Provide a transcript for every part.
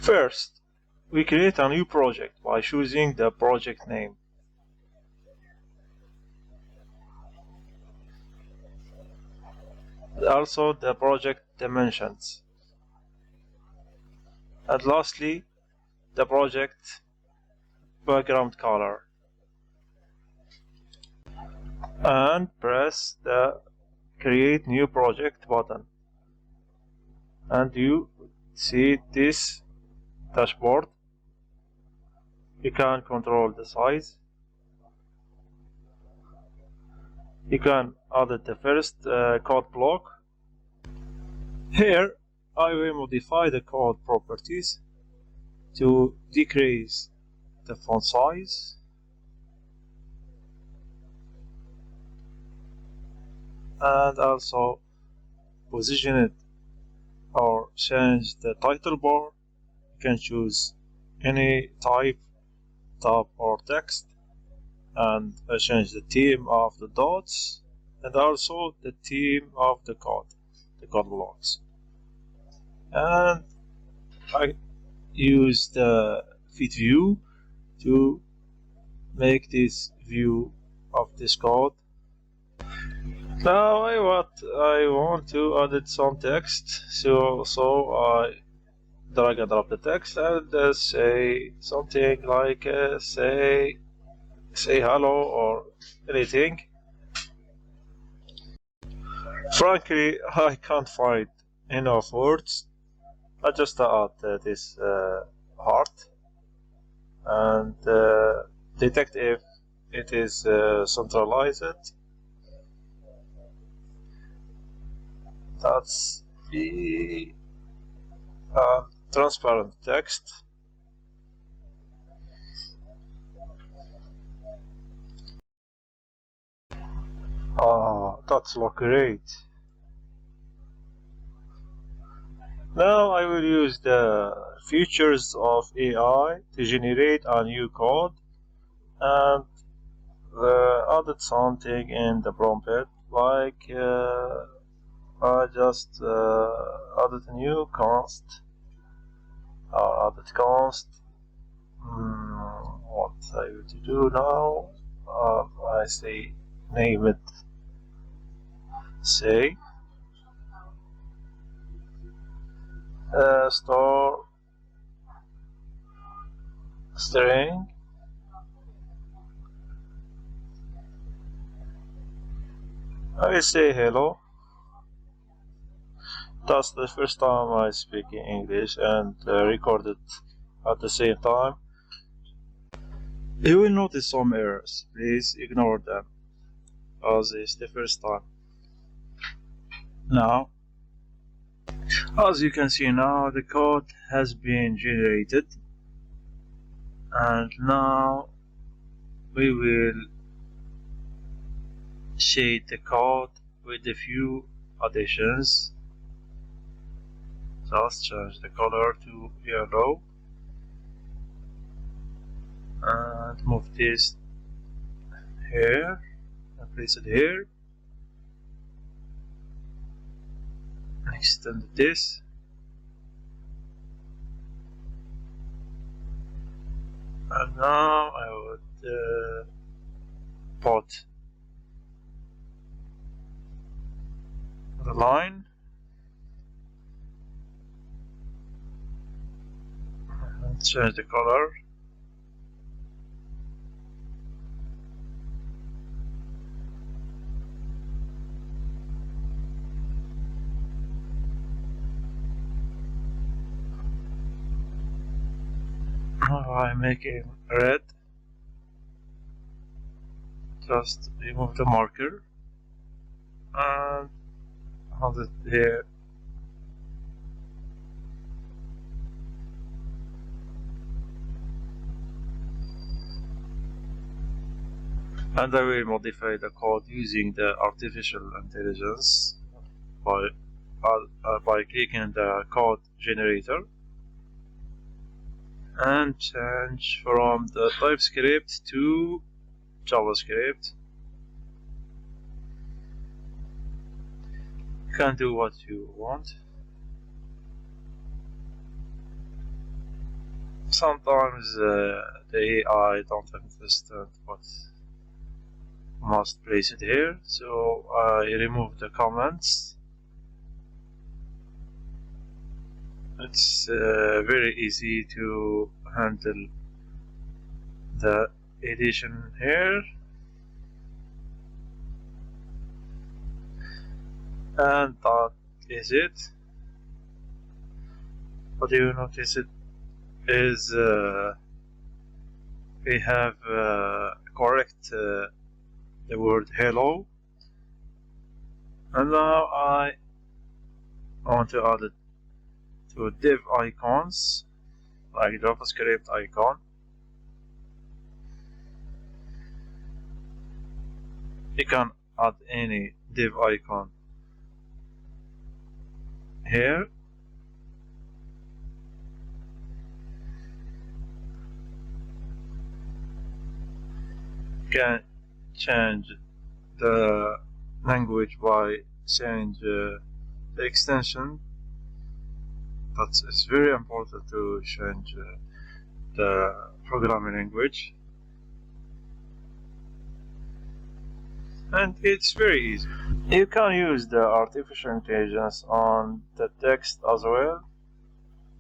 First, we create a new project by choosing the project name. Also the project dimensions. And lastly, the project background color. And press the create new project button. And you see this dashboard. You can control the size. You can add the first code block. Here I will modify the code properties to decrease the font size and also position it or change the title bar. You can choose any type, tab or text, and change the theme of the dots and also the theme of the code blocks. And I use the fit view to make this view of this code. Now I want to add some text, so I drag and drop the text and say something like say hello or anything. Frankly, I can't find enough words. I just add this heart and detect if it is centralized. That's the transparent text. That's look great. Now I will use the features of AI to generate a new code and added something in the prompt like I just added a new const or added const. What I will do now? I say name it. Say store string. I will say hello. That's the first time I speak in English and record it at the same time. You will notice some errors. Please ignore them, as it's the first time. Now, as you can see now, the code has been generated, and now we will shade the code with a few additions. Just change the color to yellow and move this here and place it here. Extend this. And now I would put the line and change the color. Now I make it red. Just remove the marker and hold it here. And I will modify the code using the artificial intelligence by clicking the code generator and change from the TypeScript to JavaScript. You can do what you want. sometimes the AI don't understand what must place it here, so I remove the comments. It's very easy to handle the edition here, and that is it. What you notice it is we have correct the word hello, and now I want to add it to div icons like JavaScript icon. You can add any div icon here. You can change the language by change the extension. That is very important to change the programming language, and it's very easy. You can use the artificial intelligence on the text as well.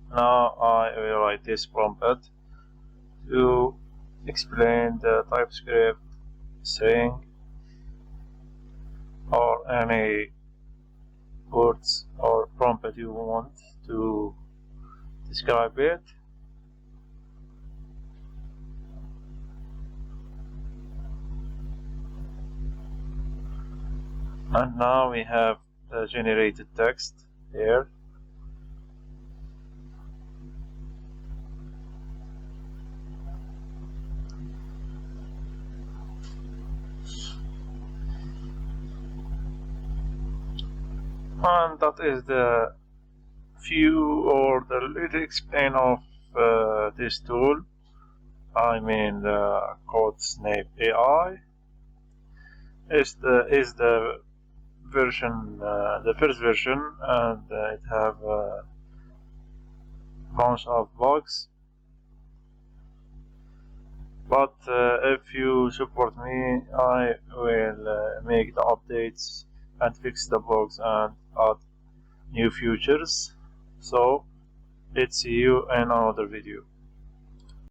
Now I will write this prompt to explain the TypeScript string or any words or prompt you want to describe it. And now we have the generated text here. And that is the view or the little explain of this tool. I mean the Code Snip AI is the version, the first version, and it have a bunch of bugs. But if you support me, I will make the updates and fix the bugs and add new features. So let's see you in another video.